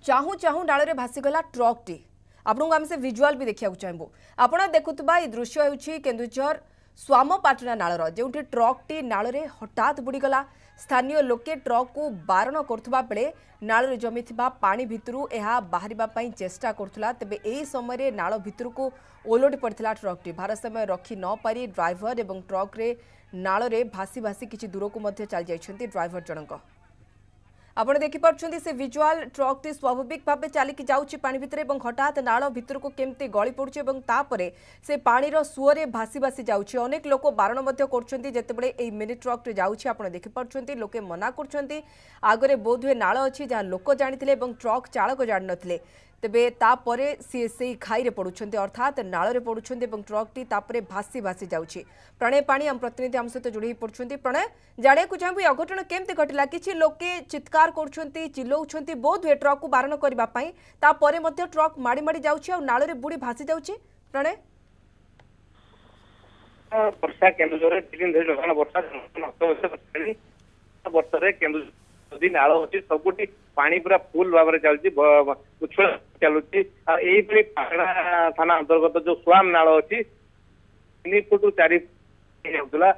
चाहू चाहू डाल भासीगला ट्रक टी आपको आम से विजुआल भी देखा चाहबू आपड़ देखुवा ये दृश्य होउछि केन्दुझर स्वामपाटना नालर जो ट्रक टी नाल में हठात बुड़ीगला स्थानीय लोके ट्रक को बारण करुवा बेले नाल जमी पानी भितरू यह बाहर चेष्टा करुला तेबे यही समय नाल भितर को ओलटी पड़ता ट्रक भारसाम्य रखी न पारी ड्राइवर और ट्रक रे नाल में भासी भासी किसी दूर को चली जाइछन्ति ड्राइवर जनक आपण देखिपुं से विजुआल ट्रक टी स्वाभाविक भाव चलिकी जाऊँगी पानी भितर हठात नाल भितर को केमती गली पड़ुछि तापरे से पानीर सुअरे भासी भासी जाऊँगी अनेक लोक बारण करते मिनि ट्रक टी जाऊँगी आप देखिपुं लोके मना कर आगरे बोधहुए नाल अच्छी जहाँ लोक जानी ट्रक चालक जान नथिले तेबे तापरे सी से खाई रे पड़ुछन्ति अर्थात नाल रे पड़ुछन्ति ट्रक टी तापरे भासी भासी जाउछि प्रणय पाणी आम प्रतिनिधि आम सहित जोड़ी पड़ुछन्ति प्रणय जाने को चाहबू अघटन केमती घटिला किछि लोके चित्कार करुछन्ति चिल्लाउछन्ति बोध हुए ट्रक को बारण करबा पई तापरे मध्ये ट्रक माड़ी माड़ी जाउछि और नाल रे बुड़ी भासी जाउछि प्रणय वर्षा केन्दुझर 3 दिन धरि लगातार वर्षा रे केन्दुझर नदी नाल अच्छी सबुटी पानी पूरा फुल भाव में चलती उछल चलुची यही पाटना थाना अंतर्गत जो स्वाम नाल अच्छी 3 फुट 4 जाऊला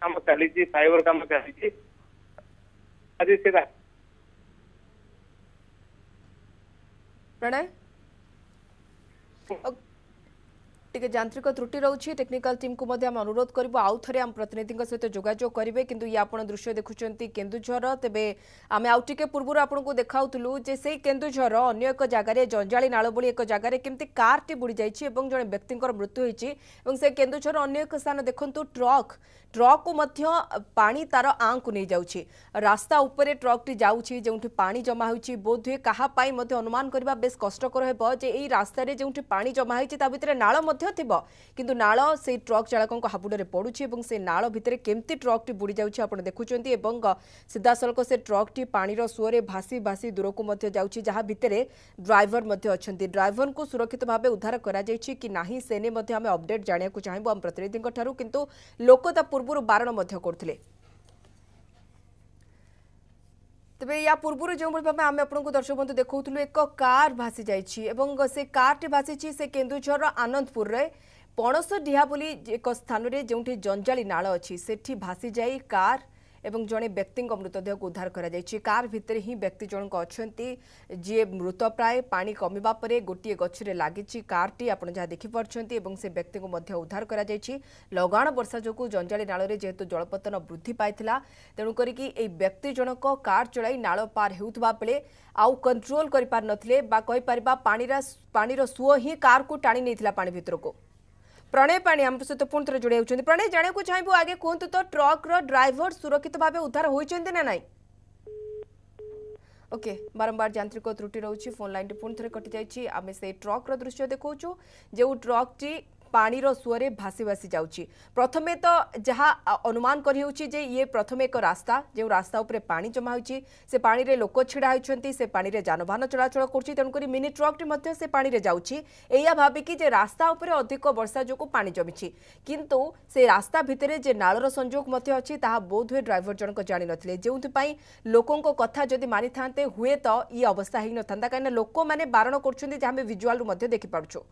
काम चली फाइबर काम चली आज से प्रणय टिके यांत्रिक त्रुटि रोचे टेक्निकल टीम को मध्य अनुरोध करूँ आउ थे आम प्रतिनिधि सहित जोगाजोग करेंगे किंतु ये आप दृश्य देखुं केन्दुझर तेबे आम आउ टे पूर्व आपको देखाऊलु जे से केन्दुझर अन्य एक जगार जंजाली नाल भली एक जगार केमती कार टी बुड़ी जाइए जड़े व्यक्ति मृत्यु होती से केन्दुझर अन्य एक स्थान देखु ट्रक को मध्य पानी तार आँ को नहीं जाऊँगी रास्ता उपरे ट्रक टी जाऊँगी जो पानी जमा होती बोध हुए कहापाई अनुमान करवा बेस कष्टकर है जे यही रास्तार जो पानी जमा होती भितर नाल किंतु नाल से ट्रक चालकों हाबुड़े पड़ुछि से नाल भितर केमती ट्रक टी बुड़ी जाउछि आपण देखुचंती सीधा सड़क से ट्रक टी पानीर सुअरे भासी भासी दूर को जाउछि जहाँ भितर ड्राइवर ड्राइवर को सुरक्षित भाव उद्धार करा जाइछि कि नाही सेने मध्ये आमे अपडेट जानिया को चाहबो आम प्रतिनिधि ठारू किंतु लोक ता पूर्व बारण करथिले तेबे या पूर्व जो भाव आम आपको दर्शक बंधु देखुलू एक कार भासी जाइए से कार टी भासी से केन्दुझर आनंदपुर रे पणस डिहा बोली एक स्थान रे जोंठी जंजाली नाल अच्छी सेठी भासी जाई कार एवं जड़े व्यक्ति मृतदेह को उद्धार करा जाइए कार भितर ही व्यक्ति जनक अच्छा जी मृत प्राय पानी कमिबा परे गोटे गछरे लागिछि कार टी आपण जहाँ देखिपारछन्ती से व्यक्ति को मध्य उद्धार करा जाइछि लगाण वर्षा जोगु जंजाली नाल रे जेहेतु जलपतन वृद्धि पाइथिला तेणु करिकि एई व्यक्ति जनक कार चलाई नाल पार हेउथबा बेले आउ कंट्रोल करि पार नथिले बा कहि परिबा पानीर सुओ ही कार को टाणी नेथिला पानी भितर को प्रणय पाणी आम सहित पुणी थे जोड़ी होती प्रणय जाने को चाहबू आगे कहतु तो ट्रक ड्राइवर सुरक्षित भाव उद्धार होती ना नाई ओके बारंबार यांत्रिक त्रुटि रोचे फोन लाइन पुणी थे कटि जाइए आम से ट्रक दृश्य देखो जो ट्रक टी पानीर सुअरे भासी भासी जाउछि प्रथमे तो जहाँ अनुमान करि जे ये प्रथमे एक रास्ता जो रास्ता उपरे पानी जमा होछि से पानी रे लोक छिड़ा होइछन्ति से पानी रे जानवाहन चलाचल करछि तेणुकरी मिनी ट्रक टी मध्य से पानी रे जाउछि एया भाबिकी जे रास्ता उपरे अधिक वर्षा जोगु पानी जमिछि किंतु से रास्ता भितरे जे नालर संजोग मध्य अछि ताहा बोध हुए ड्राइवर जनक जानि नथिले जेउथि पई लोकंको कथा जदि मानि थांते हुए तो ये अवस्था हि नथांता काइना लोक माने बारण करछन्ति जे हमें विजुअल रु मध्य देखि पारुछु।